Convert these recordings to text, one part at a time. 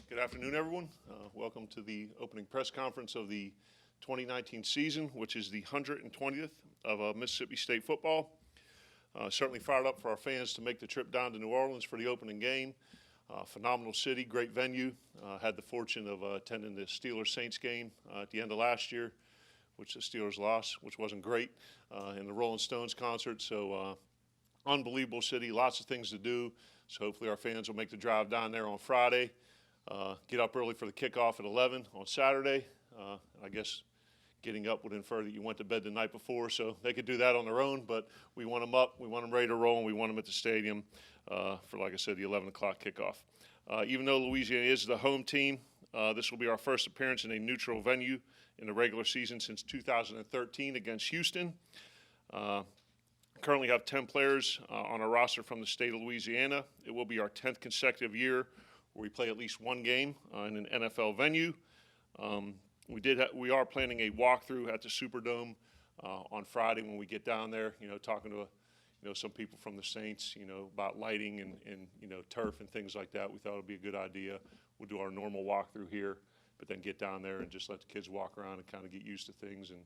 Good afternoon, everyone. Welcome to the opening press conference of the 2019 season, which is the 120th of Mississippi State football. Certainly fired up for our fans to make the trip down to New Orleans for the opening game. Phenomenal city, great venue. Had the fortune of attending the Steelers-Saints game at the end of last year, which the Steelers lost, which wasn't great, and the Rolling Stones concert. So unbelievable city, lots of things to do. So hopefully our fans will make the drive down there on Friday. Get up early for the kickoff at 11 on Saturday. I guess getting up would infer that you went to bed the night before, so they could do that on their own, but we want them up, we want them ready to roll, and we want them at the stadium for, like I said, the 11 o'clock kickoff. Even though Louisiana is the home team, this will be our first appearance in a neutral venue in the regular season since 2013 against Houston. Currently have 10 players on our roster from the state of Louisiana. It will be our 10th consecutive year where we play at least one game in an NFL venue. We are planning a walkthrough at the Superdome on Friday when we get down there. Talking to some people from the Saints, about lighting and turf and things like that. We thought it'd be a good idea. We'll do our normal walkthrough here, but then get down there and just let the kids walk around and kind of get used to things. And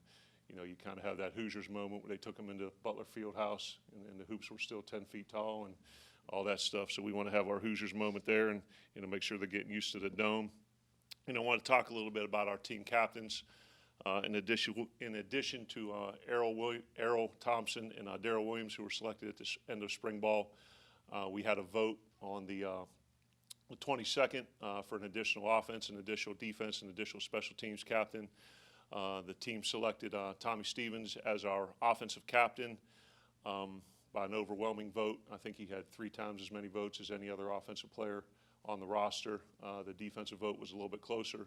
you kind of have that Hoosiers moment where they took them into Butler Fieldhouse and the hoops were still 10 feet tall and all that stuff. So we want to have our Hoosiers moment there and make sure they're getting used to the dome. I want to talk a little bit about our team captains. In addition to Errol Thompson and Darrell Williams, who were selected at the end of spring ball, we had a vote on the 22nd for an additional offense, an additional defense, and additional special teams captain. The team selected Tommy Stevens as our offensive captain by an overwhelming vote. I think he had 3 times as many votes as any other offensive player on the roster. The defensive vote was a little bit closer,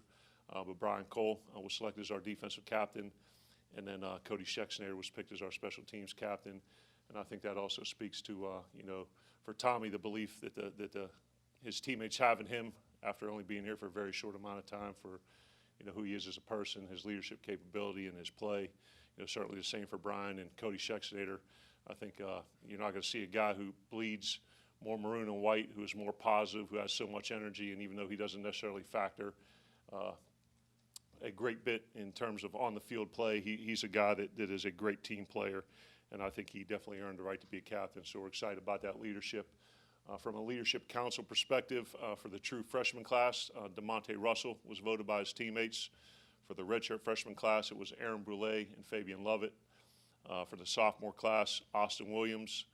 but Brian Cole was selected as our defensive captain, and then Cody Schexnayder was picked as our special teams captain. And I think that also speaks to, for Tommy, the belief that his teammates have in him after only being here for a very short amount of time, for who he is as a person, his leadership capability, and his play. Certainly the same for Brian and Cody Schexnayder. I think you're not going to see a guy who bleeds more maroon and white, who is more positive, who has so much energy, and even though he doesn't necessarily factor a great bit in terms of on-the-field play, he's a guy that is a great team player, and I think he definitely earned the right to be a captain. So we're excited about that leadership. From a leadership council perspective, for the true freshman class, DeMonte Russell was voted by his teammates. For the redshirt freshman class, it was Aaron Brule and Fabian Lovett. For the sophomore class, Austin Williams.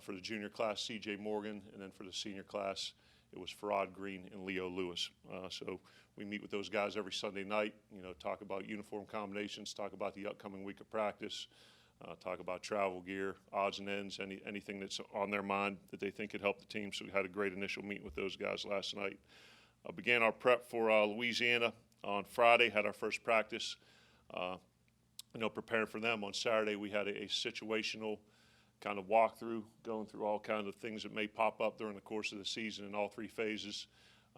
For the junior class, C.J. Morgan. And then for the senior class, it was Farad Green and Leo Lewis. So we meet with those guys every Sunday night, talk about uniform combinations, talk about the upcoming week of practice, talk about travel gear, odds and ends, anything that's on their mind that they think could help the team. So we had a great initial meeting with those guys last night. Began our prep for Louisiana on Friday, had our first practice. Preparing for them on Saturday, we had a situational kind of walkthrough, going through all kinds of things that may pop up during the course of the season in all 3 phases.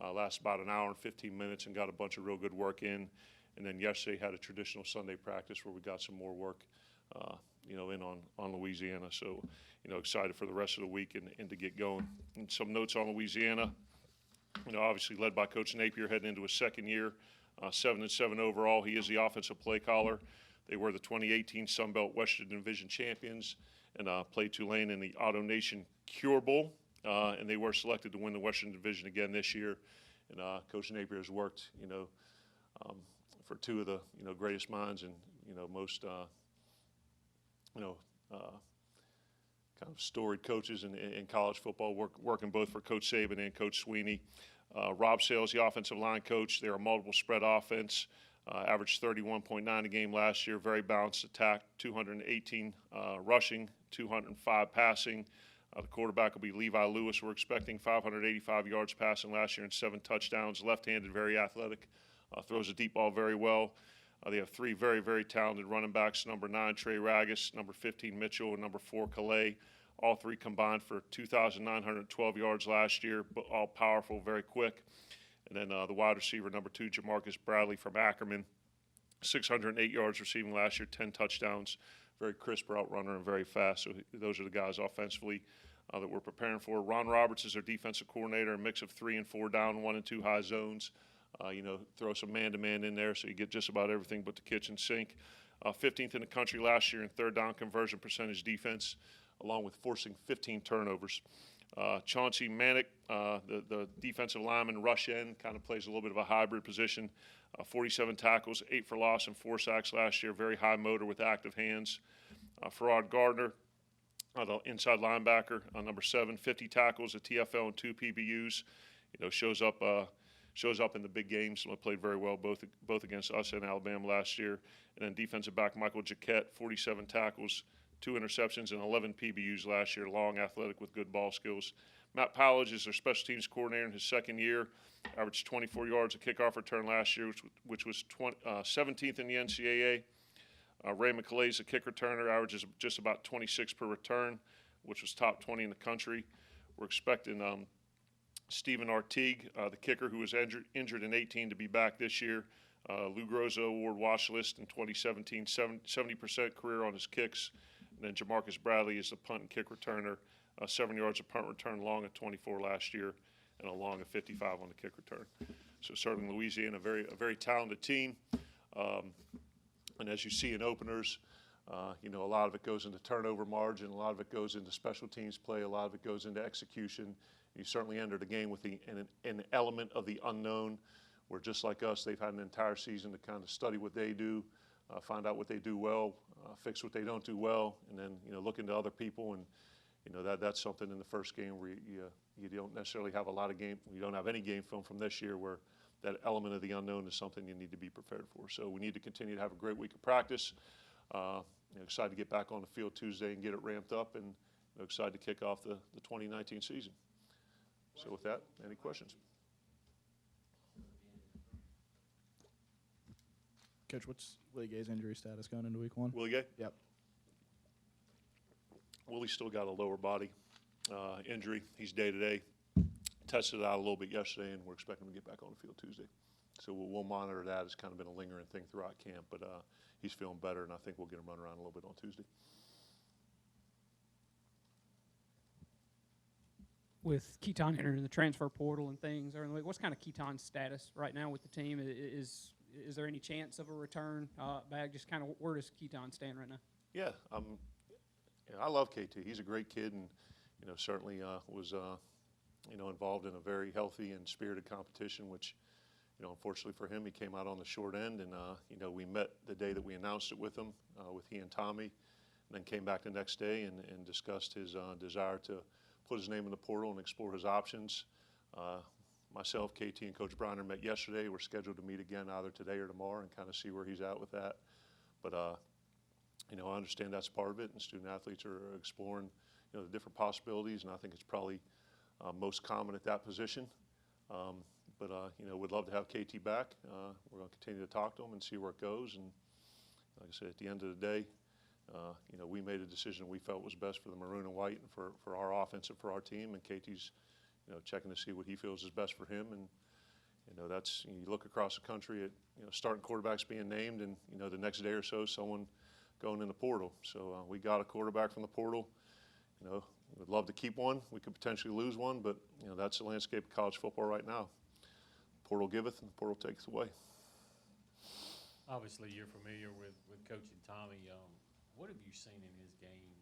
Lasted about an hour and 15 minutes and got a bunch of real good work in. And then yesterday had a traditional Sunday practice where we got some more work, in on Louisiana. So, excited for the rest of the week and to get going. And some notes on Louisiana. Obviously led by Coach Napier heading into his second year, 7-7 overall. He is the offensive play caller. They were the 2018 Sun Belt Western Division champions and played Tulane in the Auto Nation Cure Bowl. And they were selected to win the Western Division again this year. And Coach Napier has worked, for 2 of the greatest minds and most kind of storied coaches in college football, working both for Coach Saban and Coach Sweeney. Rob Sales, the offensive line coach. They're a multiple spread offense. Averaged 31.9 a game last year. Very balanced attack. 218 rushing, 205 passing. The quarterback will be Levi Lewis. We're expecting 585 yards passing last year and 7 touchdowns. Left-handed, very athletic. Throws a deep ball very well. They have 3 very, very talented running backs. Number 9, Trey Ragus. Number 15, Mitchell. And number 4, Calais. All 3 combined for 2,912 yards last year, but all powerful, very quick. And then the wide receiver, number 2, Jamarcus Bradley from Ackerman. 608 yards receiving last year, 10 touchdowns. Very crisp route runner and very fast. So those are the guys offensively. that we're preparing for. Ron Roberts is our defensive coordinator, a mix of 3 and 4 down, 1 and 2 high zones. Throw some man-to-man in there so you get just about everything but the kitchen sink. 15th in the country last year in third down conversion percentage defense, along with forcing 15 turnovers. Chauncey Manick, the defensive lineman, rush end, kind of plays a little bit of a hybrid position. 47 tackles, 8 for loss, and 4 sacks last year. Very high motor with active hands. Farad Gardner, the inside linebacker, number 7, 50 tackles, a TFL, and 2 PBUs. Shows up in the big games. Played very well both against us and Alabama last year. And then defensive back Michael Jaquette, 47 tackles, 2 interceptions, and 11 PBUs last year. Long, athletic, with good ball skills. Matt Powledge is their special teams coordinator in his second year. Averaged 24 yards a kickoff return last year, which was 17th in the NCAA. Raymond Calais, the kick returner, averages just about 26 per return, which was top 20 in the country. We're expecting Stephen Artigue, the kicker who was injured in 18, to be back this year. Lou Groza Award watch list in 2017, 70% career on his kicks. And then Jamarcus Bradley is the punt and kick returner, 7 yards of punt return, long at 24 last year, and a long of 55 on the kick return. So certainly Louisiana, a very talented team. And as you see in openers, a lot of it goes into turnover margin, a lot of it goes into special teams play, a lot of it goes into execution. You certainly entered the game with an element of the unknown, where just like us, they've had an entire season to kind of study what they do, find out what they do well, fix what they don't do well, and then look into other people. And that's something in the first game where you don't necessarily have a lot of game. You don't have any game film from this year where that element of the unknown is something you need to be prepared for. So we need to continue to have a great week of practice. Excited to get back on the field Tuesday and get it ramped up, and excited to kick off the 2019 season. So with that, any questions? Coach, what's Willie Gay's injury status going into week 1? Willie Gay? Yep. Willie's still got a lower body injury. He's day-to-day. Tested it out a little bit yesterday, and we're expecting him to get back on the field Tuesday. So we'll monitor that. It's kind of been a lingering thing throughout camp, but he's feeling better, and I think we'll get him running around a little bit on Tuesday. With Keaton entering the transfer portal and things, what's kind of Keaton's status right now with the team? Is there any chance of a return back? Just kind of where does Keaton stand right now? Yeah, I love KT. He's a great kid, and certainly was involved in a very healthy and spirited competition, which unfortunately for him, he came out on the short end. And we met the day that we announced it with him, with he and Tommy, and then came back the next day and discussed his desire to put his name in the portal and explore his options. Myself, KT, and Coach Briner met yesterday. We're scheduled to meet again either today or tomorrow and kind of see where he's at with that. But I understand that's part of it, and student athletes are exploring the different possibilities, and I think it's probably most common at that position. But we'd love to have KT back. We're going to continue to talk to him and see where it goes. And like I said, at the end of the day, we made a decision we felt was best for the maroon and white and for our offense and for our team. And KT's, checking to see what he feels is best for him. And that's, you look across the country at starting quarterbacks being named, and the next day or so, someone going in the portal. So we got a quarterback from the portal. We'd love to keep one. We could potentially lose one, but that's the landscape of college football right now. Portal giveth, and the portal taketh away. Obviously, you're familiar with coaching Tommy. What have you seen in his game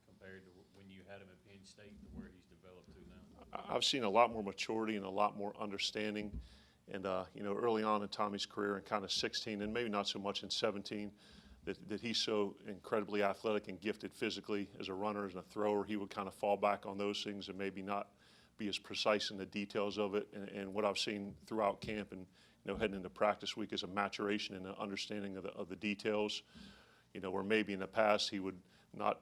compared to when you had him at Penn State to where he's developed to now? I've seen a lot more maturity and a lot more understanding. And early on in Tommy's career, in kind of 16, and maybe not so much in 17, that he's so incredibly athletic and gifted physically as a runner, as a thrower. He would kind of fall back on those things and maybe not be as precise in the details of it. And what I've seen throughout camp and heading into practice week is a maturation and an understanding of the details. Where maybe in the past he would not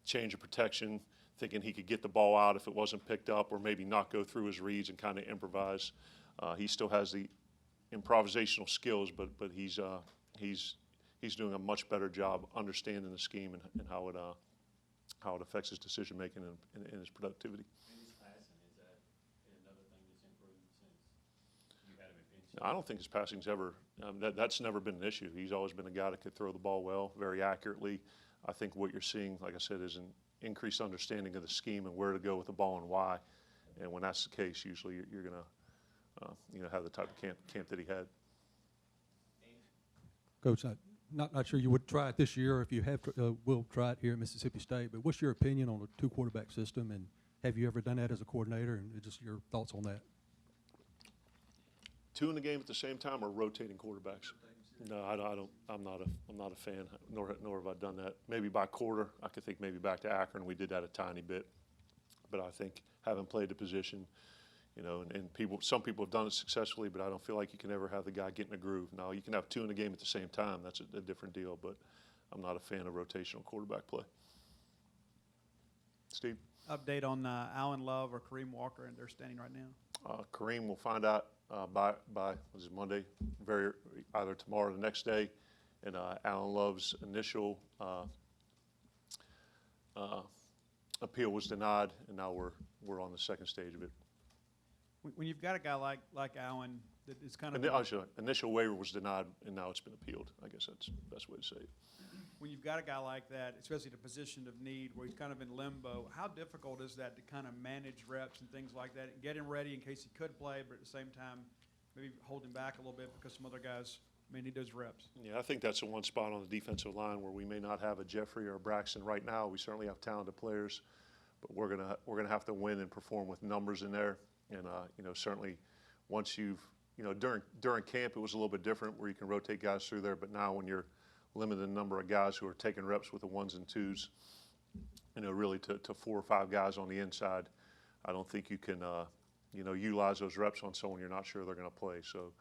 change a protection, thinking he could get the ball out if it wasn't picked up, or maybe not go through his reads and kind of improvise. He still has the improvisational skills, but he's doing a much better job understanding the scheme and how it affects his decision making and his productivity. And his passing, is that another thing that's improved since you had him at Penn State? I don't think his passing's ever that's never been an issue. He's always been a guy that could throw the ball well, very accurately. I think what you're seeing, like I said, is increased understanding of the scheme and where to go with the ball and why. And when that's the case, usually you're going to, have the type of camp that he had. Coach, I'm not sure you would try it this year, or if you have, will try it here at Mississippi State, but what's your opinion on a two-quarterback system, and have you ever done that as a coordinator, and just your thoughts on that? Two in the game at the same time, or rotating quarterbacks? No, I don't. I'm not a fan. Nor have I done that. Maybe by quarter. I could think maybe back to Akron, we did that a tiny bit. But I think having played the position, and some people have done it successfully, but I don't feel like you can ever have the guy get in a groove. Now you can have two in the game at the same time. That's a different deal. But I'm not a fan of rotational quarterback play. Steve? Update on Allen Love or Kareem Walker and their standing right now? Kareem will find out by was it Monday, either tomorrow or the next day, and Allen Love's initial appeal was denied, and now we're on the second stage of it. When you've got a guy like Allen that is kind of Initial waiver was denied, and now it's been appealed. I guess that's the best way to say it. when you've got a guy like that, especially in a position of need where he's kind of in limbo, how difficult is that to kind of manage reps and things like that and get him ready in case he could play, but at the same time maybe hold him back a little bit because some other guys may need those reps? Yeah, I think that's the one spot on the defensive line where we may not have a Jeffrey or a Braxton right now. We certainly have talented players, but we're gonna have to win and perform with numbers in there. And certainly once you've during camp it was a little bit different where you can rotate guys through there, but now when you're limited the number of guys who are taking reps with the ones and twos, really to 4 or 5 guys on the inside, I don't think you can utilize those reps on someone you're not sure they're going to play. So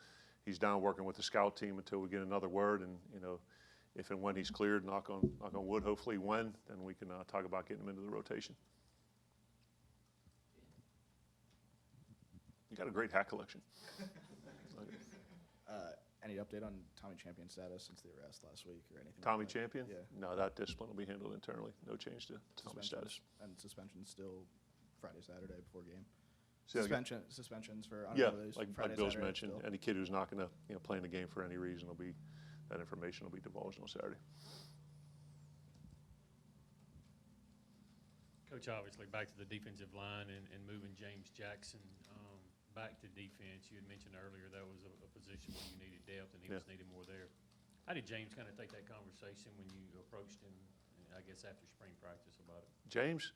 he's down working with the scout team until we get another word, and if and when he's cleared, knock on wood, hopefully when, then we can talk about getting him into the rotation. You got a great hat collection. Any update on Tommy Champion's status since the arrest last week or anything? Tommy like that? Champion? Yeah. No, that discipline will be handled internally. No change to Tommy's status. And suspension still Friday, Saturday before game. Say that again? Suspensions for Yeah, unrelated like Friday, Bill's Saturday mentioned, still. any kid who's not going to play in the game for any reason that information will be divulged on Saturday. Coach, obviously back to the defensive line and moving James Jackson back to defense. You had mentioned earlier that was a position where you needed depth and he was needed more there. How did James kind of take that conversation when you approached him, I guess, after spring practice about it? James,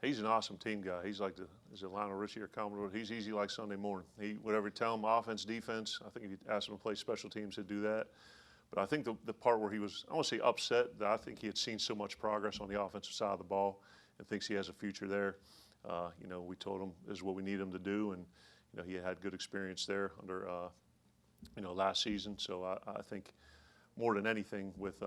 he's an awesome team guy. He's like is it Lionel Richie or Commodore? He's easy like Sunday morning. Whatever you tell him, offense, defense, I think if you ask him to play special teams, he'd do that. But I think the part where he was, I won't say upset, that I think he had seen so much progress on the offensive side of the ball and thinks he has a future there. We told him this is what we need him to do, and he had good experience there under last season. So I think more than anything with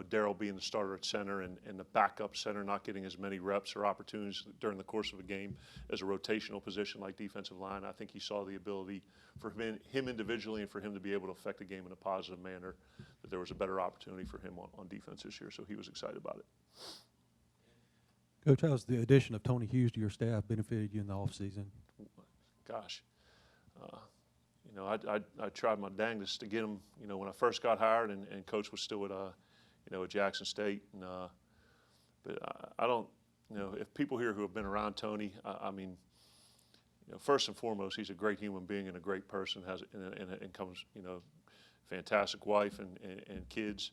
Darryl being the starter at center and the backup center not getting as many reps or opportunities during the course of a game as a rotational position like defensive line, I think he saw the ability for him individually and for him to be able to affect the game in a positive manner, that there was a better opportunity for him on defense this year. So he was excited about it. Coach, how's the addition of Tony Hughes to your staff benefited you in the offseason? Gosh, I tried my dangest to get him. When I first got hired, and Coach was still at Jackson State, and but I don't. If people here who have been around Tony, I mean, first and foremost, he's a great human being and a great person. And comes, fantastic wife and kids.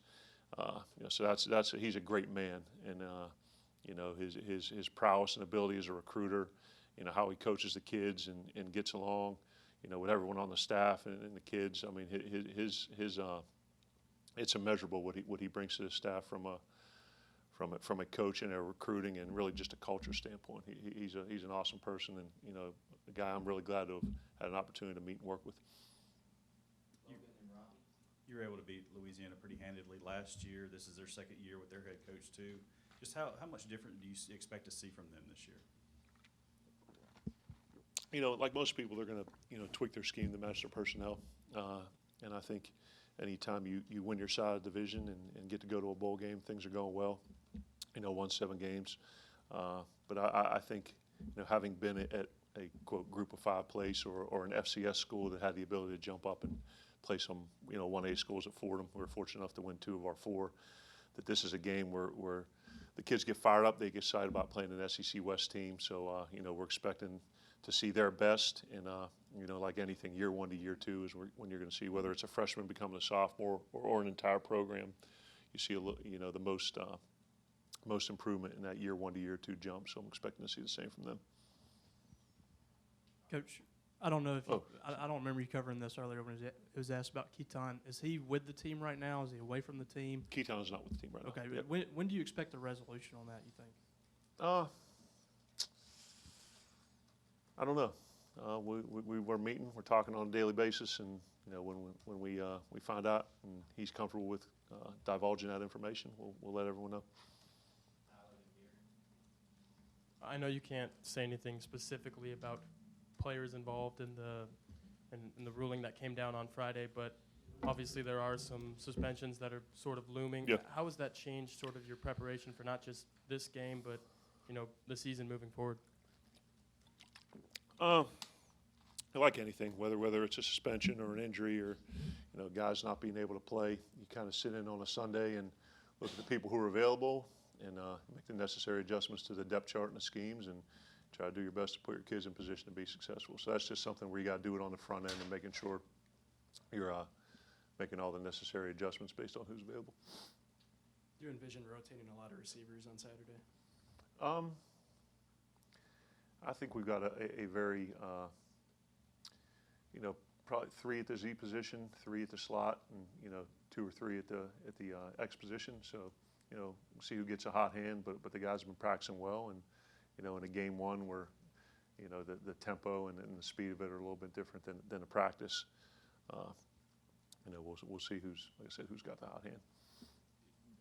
So he's a great man, and his prowess and ability as a recruiter. How he coaches the kids and gets along, with everyone on the staff and the kids. I mean, it's immeasurable what he brings to the staff from a coach and a recruiting and really just a culture standpoint. He's an awesome person, and a guy I'm really glad to have had an opportunity to meet and work with. You were able to beat Louisiana pretty handedly last year. This is their second year with their head coach too. Just how much different do you expect to see from them this year? Like most people, they're going to tweak their scheme to match their personnel. And I think anytime you win your side of the division and get to go to a bowl game, things are going well. Won 7 games. But I think, having been at a, quote, group of 5 place or an FCS school that had the ability to jump up and play some, 1A schools at Fordham, we were fortunate enough to win 2 of our 4, that this is a game where the kids get fired up. They get excited about playing an SEC West team. So, we're expecting to see their best. And, like anything, year 1 to year 2 is when you're going to see whether it's a freshman becoming a sophomore or an entire program. You see, the most improvement in that year 1 to year 2 jump. So I'm expecting to see the same from them. Coach, I don't know if Oh. I don't remember you covering this earlier when it was asked about Keaton. Is he with the team right now? Is he away from the team? Keaton is not with the team right now. Okay, Yep. when do you expect a resolution on that, you think? I don't know. We're meeting, we're talking on a daily basis, and when we find out and he's comfortable with divulging that information, we'll let everyone know. I know you can't say anything specifically about players involved in the ruling that came down on Friday, but obviously there are some suspensions that are sort of looming. Yeah. How has that changed sort of your preparation for not just this game, but the season moving forward? Like anything, whether it's a suspension or an injury or guys not being able to play, you kind of sit in on a Sunday and look at the people who are available and make the necessary adjustments to the depth chart and the schemes and try to do your best to put your kids in position to be successful. So that's just something where you got to do it on the front end and making sure you're making all the necessary adjustments based on who's available. Do you envision rotating a lot of receivers on Saturday? I think we've got a very, probably 3 at the Z position, 3 at the slot, and 2 or 3 at the X position. So, we'll see who gets a hot hand. But the guys have been practicing well, and in a game 1 where the tempo and the speed of it are a little bit different than a practice. We'll see who's got the hot hand.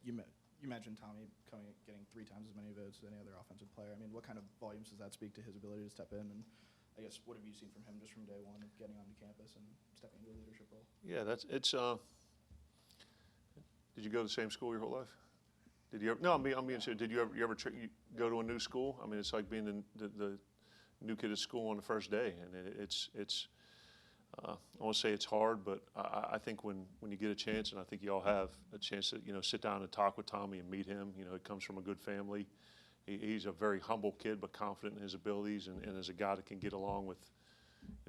You mentioned Tommy getting 3 times as many votes as any other offensive player. I mean, what kind of volumes does that speak to his ability to step in? And I guess, what have you seen from him just from day 1 of getting onto campus and stepping into a leadership role? Yeah, did you go to the same school your whole life? Did you ever? No, I'm being serious. Did you ever go to a new school? I mean, it's like being the new kid at school on the first day, and it's. I won't say it's hard, but I think when you get a chance, and I think you all have a chance to sit down and talk with Tommy and meet him. He comes from a good family. He's a very humble kid, but confident in his abilities, and as a guy that can get along with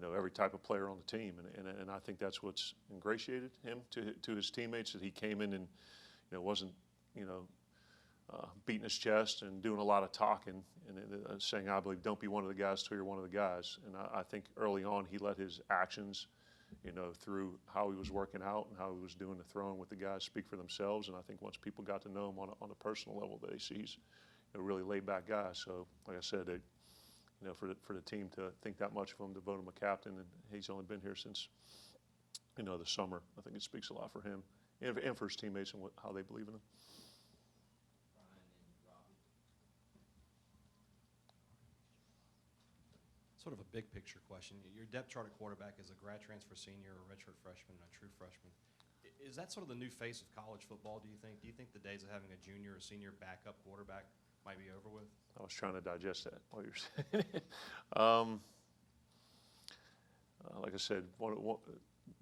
every type of player on the team. And I think that's what's ingratiated him to his teammates, that he came in and wasn't beating his chest and doing a lot of talking and saying, I believe, don't be one of the guys till you're one of the guys. And I think early on he let his actions, through how he was working out and how he was doing the throwing with the guys, speak for themselves. And I think once people got to know him on a personal level, that he sees a really laid back guy. So, like I said, for the team to think that much of him, to vote him a captain, and he's only been here since the summer, I think it speaks a lot for him and for his teammates and how they believe in him. Sort of a big picture question. Your depth chart at quarterback is a grad transfer senior, a redshirt freshman, and a true freshman. Is that sort of the new face of college football, do you think? Do you think the days of having a junior or senior backup quarterback might be over with? I was trying to digest that while you were saying. Like I said,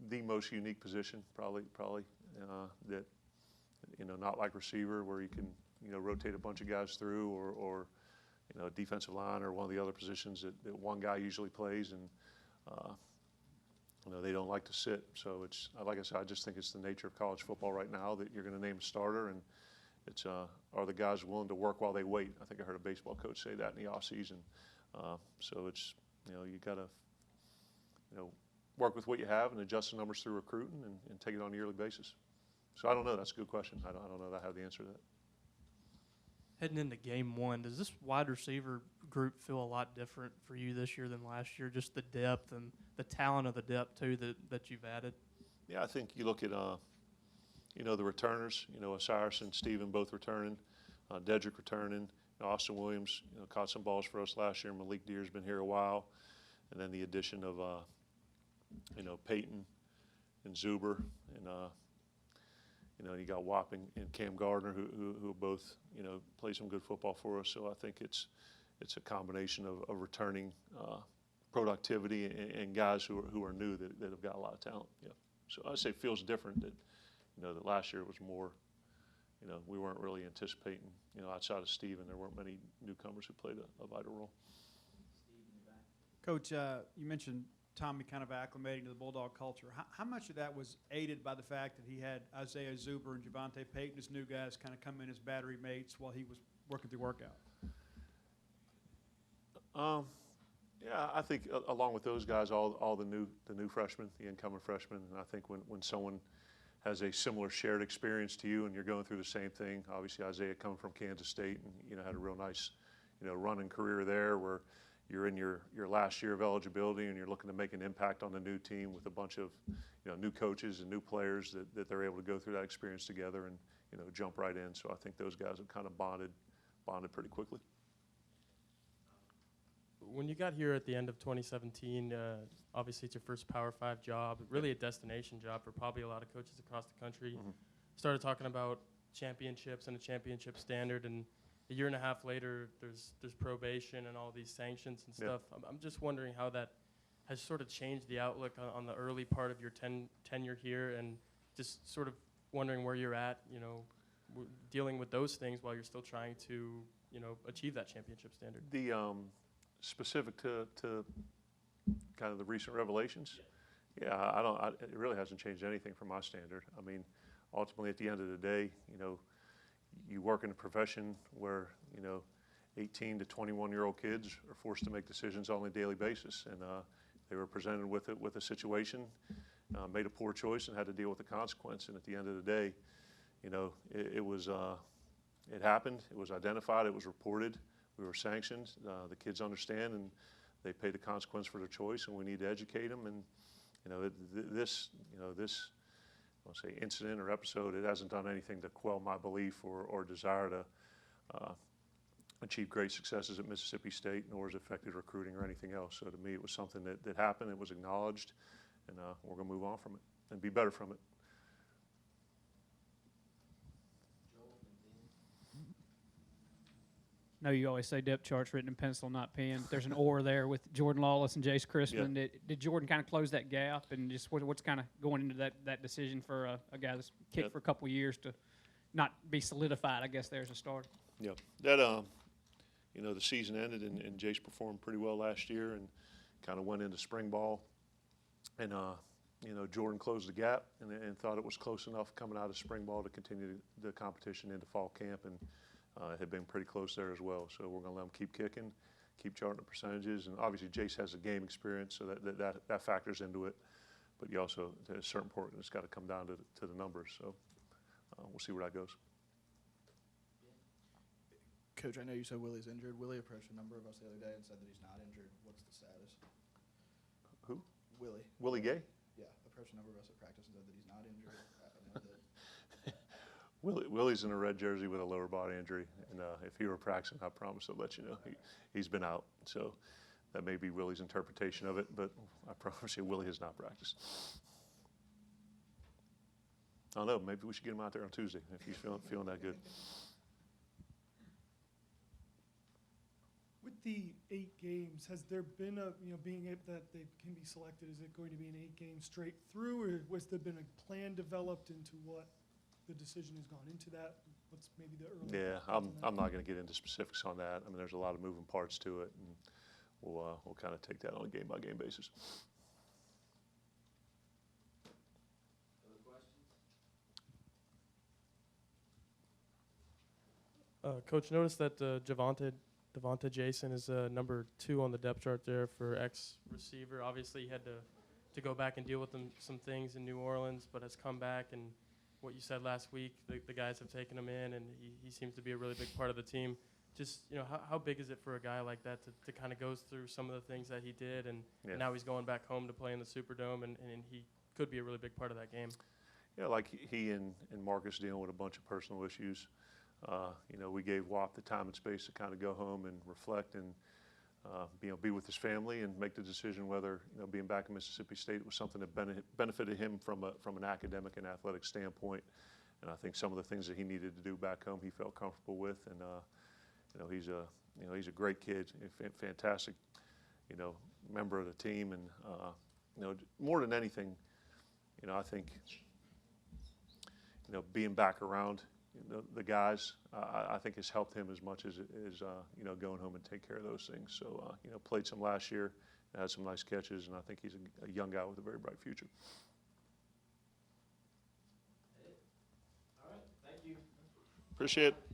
the most unique position, probably that not like receiver where you can rotate a bunch of guys through, or defensive line or one of the other positions that one guy usually plays, and they don't like to sit. So it's like I said, I just think it's the nature of college football right now that you're going to name a starter, and it's are the guys willing to work while they wait? I think I heard a baseball coach say that in the off season. So it's you got to work with what you have and adjust the numbers through recruiting and take it on a yearly basis. So I don't know. That's a good question. I don't know that I have the answer to that. Heading into game 1, does this wide receiver group feel a lot different for you this year than last year? Just the depth and the talent of the depth, too, that you've added? Yeah, I think you look at, the returners, Osiris and Steven both returning, Dedrick returning, Austin Williams, caught some balls for us last year. Malik Deer's been here a while. And then the addition of, Peyton and Zuber, and, you got Whopping and Cam Gardner, who both, play some good football for us. So I think it's a combination of returning productivity and guys who are new that have got a lot of talent. Yeah. So I say it feels different that, that last year was more, we weren't really anticipating, outside of Steven, there weren't many newcomers who played a vital role. Coach, you mentioned Tommy kind of acclimating to the Bulldog culture. How much of that was aided by the fact that he had Isaiah Zuber and Javante Payton as new guys kind of come in as battery mates while he was working through workout? Yeah, I think along with those guys, all the new freshmen, the incoming freshmen, and I think when someone has a similar shared experience to you and you're going through the same thing, obviously Isaiah coming from Kansas State and had a real nice running career there where you're in your last year of eligibility and you're looking to make an impact on the new team with a bunch of new coaches and new players that they're able to go through that experience together and jump right in. So I think those guys have kind of bonded pretty quickly. When you got here at the end of 2017, obviously it's your first Power 5 job, really a destination job for probably a lot of coaches across the country. Mm-hmm. Started talking about championships and a championship standard, and a year and a half later, there's probation and all these sanctions and stuff. I'm just wondering how that has sort of changed the outlook on the early part of your tenure here, and just sort of wondering where you're at, dealing with those things while you're still trying to, achieve that championship standard. The specific to kind of the recent revelations, it really hasn't changed anything from my standard. I mean, ultimately at the end of the day, you work in a profession where 18 to 21-year-old kids are forced to make decisions on a daily basis, and they were presented with a situation, made a poor choice, and had to deal with the consequence. And at the end of the day, it happened. It was identified. It was reported. We were sanctioned. The kids understand, and they pay the consequence for their choice. And we need to educate them. And this I'll say incident or episode, it hasn't done anything to quell my belief or desire to achieve great successes at Mississippi State, nor has it affected recruiting or anything else. So to me, it was something that happened. It was acknowledged, and we're going to move on from it and be better from it. No, you always say depth charts written in pencil, not pen. There's an or there with Jordan Lawless and Jace Crispin. Yeah. Did Jordan kind of close that gap, and just what's kind of going into that decision for a guy that's kicked for a couple of years to not be solidified? I guess there's a start. Yeah, that the season ended and Jace performed pretty well last year and kind of went into spring ball, and Jordan closed the gap and thought it was close enough coming out of spring ball to continue the competition into fall camp, and it had been pretty close there as well. So we're going to let him keep kicking, keep charting the percentages, and obviously Jace has a game experience, so that factors into it. But you also, at a certain point, it's got to come down to the numbers. So we'll see where that goes. Coach, I know you said Willie's injured. Willie approached a number of us the other day and said that he's not injured. What's the status? Who? Willie. Willie Gay? Yeah, approached a number of us at practice and said that he's not injured. I know that. Willie's in a red jersey with a lower body injury, and if he were practicing, I promise I'll let you know. He's been out, so that may be Willie's interpretation of it, but I promise you Willie has not practiced. I don't know, maybe we should get him out there on Tuesday if he's feeling that good. With the 8 games, has there been being able that they can be selected, is it going to be an 8-game straight through, or was there been a plan developed into what the decision has gone into that? What's maybe the early? Yeah, I'm not going to get into specifics on that. I mean, there's a lot of moving parts to it, and we'll kind of take that on a game-by-game basis. Coach, noticed that Devontae Jason is number 2 on the depth chart there for ex-receiver. Obviously, he had to go back and deal with some things in New Orleans, but has come back. And what you said last week, the guys have taken him in, and he seems to be a really big part of the team. Just, how big is it for a guy like that to kind of go through some of the things that he did, and now he's going back home to play in the Superdome, and he could be a really big part of that game? Yeah, like he and Marcus dealing with a bunch of personal issues. We gave Wap the time and space to kind of go home and reflect and be with his family and make the decision whether being back in Mississippi State was something that benefited him from an academic and athletic standpoint. And I think some of the things that he needed to do back home he felt comfortable with. And he's a great kid, a fantastic member of the team. And more than anything, I think being back around the guys, I think has helped him as much as going home and take care of those things. So, played some last year, had some nice catches, and I think he's a young guy with a very bright future. All right, thank you. Appreciate it.